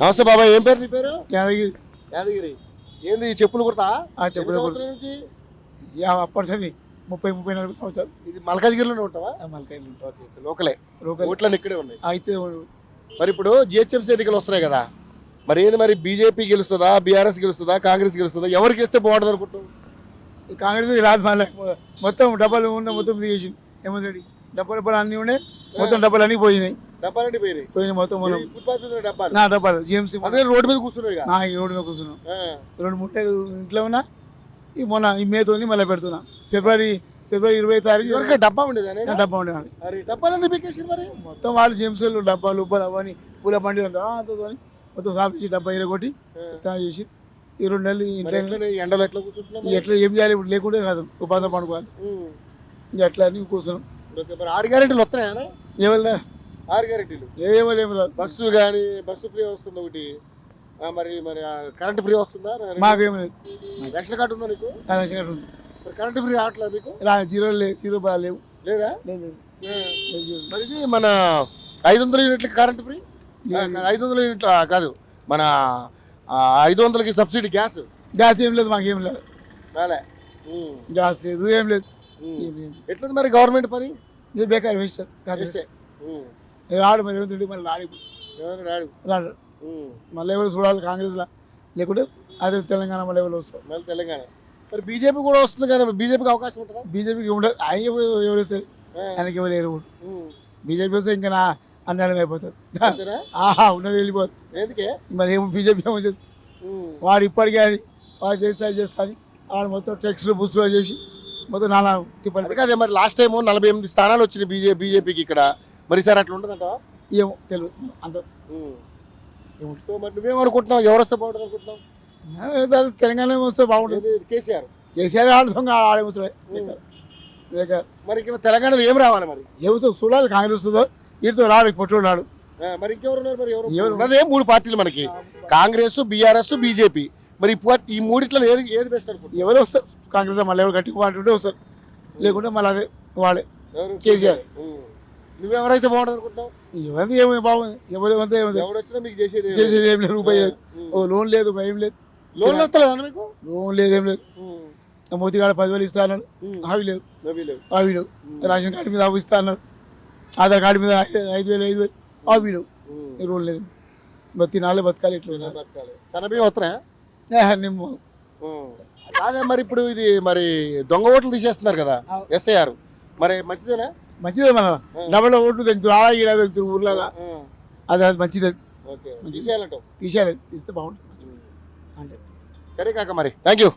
నమస్తే బాబాయ్, ఏం పేరు నీ పేరు? యాదగిరి. యాదగిరి. ఏంది చెప్పులు కుడతా? చెప్పులు నుంచి అప్పటి 30-34 సంవత్సరాలు. ఇది మల్కాజ్గిరిలోనే ఉంటావా? మల్కాజ్గిరి లోకలే. ఓట్లన్నీ ఇక్కడే ఉన్నాయి. అయితే మరి ఇప్పుడు జిహెచ్ఎంసీ ఎన్నికలు వస్తున్నాయి కదా, మరి ఏంది మరి బీజేపీ గెలుస్తుందా, బీఆర్ఎస్ గెలుస్తుందా, కాంగ్రెస్ గెలుస్తుందా? ఎవరికి గెలిస్తే బాగుంటుంది అనుకుంటున్నావు? కాంగ్రెస్ రాదు మళ్ళీ. మొత్తం డబ్బాలు ఉన్న మొత్తం తీసేసి హేమంత్ రెడ్డి డబ్బాలు అన్నీ ఉండే, మొత్తం డబ్బాలు అన్నీ పోయినాయి. డబ్బాలంటే పోయినాయి మొత్తం. మనం డబ్బాలు నా డబ్బాలు జిఎంసీ రోడ్డు మీద కూర్చున్నాయి. ఈ రోడ్డు మీద కూర్చున్నాం. 2-3 ఇంట్లో ఉన్నా. ఈ మొన్న ఈ మేతోని మళ్ళీ పెడుతున్నా. ఫిబ్రవరి 20 తారీఖు డబ్బా ఉండేది. డబ్బా ఉండేది. డబ్బాలన్నీ మరి మొత్తం వాళ్ళు జిఎంసీలు డబ్బాలు ఉబ్బలు అవన్నీ పూల బండి మొత్తం సాపించి డబ్బా ఇరగొట్టి చేసి ఈ 2 నెలలు ఇంట్లో ఎండలో ఎట్లా కూర్చుంటున్నాం? ఎట్లా ఏం చేయాలి ఇప్పుడు? లేకుంటే కాదు, ఉపాసం పండుకోవాలి. ఎట్లా అని కూర్చున్నాం. 6 గ్యారెంటీలు వస్తున్నాయా? ఏమన్నా 6 గ్యారెంటీలు ఏమో రాదు. బస్సు కానీ బస్సు ఫ్రీ వస్తుంది ఒకటి, మరి మరి కరెంట్ ఫ్రీ వస్తుందా? మాకేం లేదు. రేషన్ కార్డు ఉందా నీకు? రేషన్ కార్డు ఉంది. కరెంట్ ఫ్రీ రావట్లేదు నీకు? జీరో లేవు. లేదా? లేదు. మరి ఇది మన 500 యూనిట్లకి కరెంట్ ఫ్రీ, 500 యూనిట్ల కాదు, మన 500కి సబ్సిడీ గ్యాస్. ఏం లేదు, మాకేం లేదు. గ్యాస్ లేదు, ఏం లేదు. ఎట్లుంది మరి గవర్నమెంట్ పని? ఇది బేకార్ వేస్ట్. రాడు మరి ఏమిటి, మళ్ళీ రాడు. మళ్ళీ ఎవరు చూడాలి కాంగ్రెస్లో, లేకుంటే అదే తెలంగాణ మళ్ళీ ఎవరు వస్తారు. మళ్ళీ తెలంగాణ. మరి బీజేపీ కూడా వస్తుంది కదా, బీజేపీకి అవకాశం ఉంటుందా? బీజేపీకి ఉండదు. ఆయన ఎవరు వస్తారు? ఆయనకి ఎవరు లేరు. బీజేపీ వస్తే ఇంకా నా అన్యాయం అయిపోతుంది. ఉన్నది వెళ్ళిపోతుంది. మరి ఏమో బీజేపీ ఏమో వాడు ఇప్పటికే అని వాడు చేస్తాను వాడు మొత్తం టెక్స్ట్లు బుస్సులు చేసి మొత్తం నానా తిప్పటి. అదే మరి లాస్ట్ టైం 48 స్థానాలు వచ్చినాయి బీజేపీకి ఇక్కడ. మరి సార్ అట్లా ఉంటుందంట? ఏమో తెలియదు అంత. సో మరి నువ్వేమనుకుంటున్నావు, ఎవరు వస్తే బాగుంటుంది అనుకుంటున్నావు? తెలంగాణ వస్తే బాగుంటుంది. కేసీఆర్ ఆడే ముసలే. మరి తెలంగాణలో ఏం రావాలి? మరి ఏమో చూడాలి. కాంగ్రెస్ వస్తుందో వీటితో రాడు, పొట్టున్నాడు. మరి ఇంకెవరు ఉన్నదే 3 పార్టీలు మనకి, కాంగ్రెస్, బీఆర్ఎస్, బీజేపీ. మరి ఈ మూడిట్లో ఏది బెస్ట్ అనుకుంటున్నారు? ఎవరు వస్తారు? కాంగ్రెస్ మళ్ళీ ఎవరు గట్టి పార్టీ వస్తారు, లేకుంటే మళ్ళీ అదే వాడే కేసీఆర్. నువ్వెవరైతే బాగుంటుంది అనుకుంటున్నావు? ఎవరిది ఏమో బాగుంది. ఎవరివంతా ఏముంది, చేసేది ఏం లేదు. రూపాయి లోన్ లేదు, భయం లేదు. లోన్ లేదు, ఏం లేదు. మోతిగాడ 10,000 ఇస్తా అన్నాడు, అవి లేవు. రేషన్ కార్డు మీద అవి ఇస్తా అన్నాడు, ఆధార్ కార్డు మీద 5,000 అవి లేవు. లోన్ లేదు. తినాలి, బతకాలి. ఎట్లా అదే మరి ఇప్పుడు ఇది మరి దొంగ ఓట్లు తీసేస్తున్నారు కదా ఎస్ఐఆర్, మరి మంచిదేనా? మంచిదే. మన డబల్ ఓట్లు తెగుతారు, ఆడ ఈడ తెగుతారు ఊర్లో. అది మంచిది. తీసేయాలి, తీస్తే బాగుంటుంది. అంటే సరే కాక మరి థ్యాంక్ యూ.